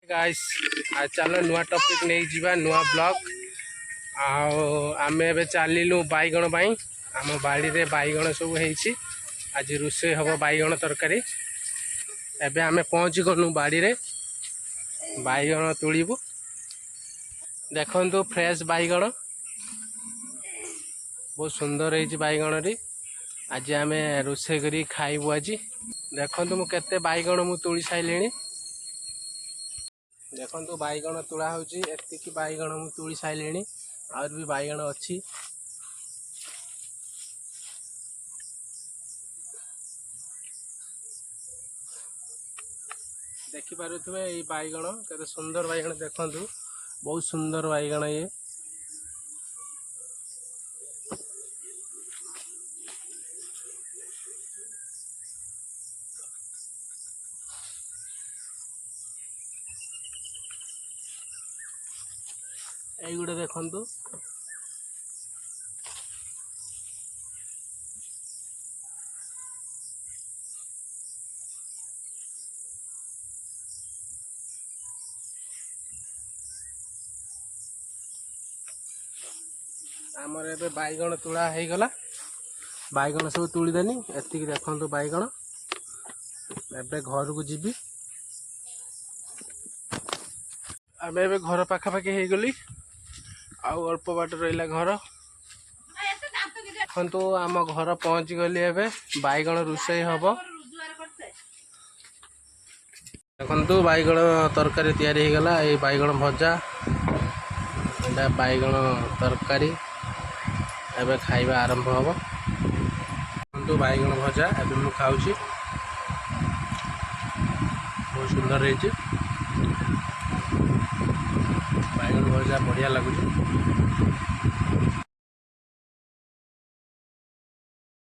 Guys आज चलो नुआ टॉपिक नहीं जीवा नुआ ब्लॉग आमे एबे चलिलु बैगण बाई आम बाड़ी रे बैगण सब है आज रोषे हम बैगण तरकारी एबे आमे पहुँची गलु बाड़ी रे बैगण तुलिबु देखंतु फ्रेश बैगण बहुत सुंदर है बैगण री आज आमे रोषे करी खाइबु आज देखंतु मु केते बैगण मु तुली साइलेनी देखो बैगण तुला होती बैगण मु तुली सारे और भी बैगण अच्छी देखिपे ये बैगण केते सुंदर बैगण देखु बहुत सुंदर बैगण ये गुड़े देखु आमर ए बैगण तुला हो गला बैगण सब तुलीदेनी एति देखु बैगण एबे घर को जीवी आम ए घर पाखापाखि हो गली आउ अल्प बाट रहा घर देखु आम घर पहुँची गली एबे बैगण रोषे हम देखु बैगण तरकारी तैयारी हो गला ये बैगण भजा एटा बैगण तरकारी एबे खाइबा आरंभ हम देखु बैगण भजा एबे मु खाऊची बहुत सुंदर है बैगण भजा बढ़िया लगुच।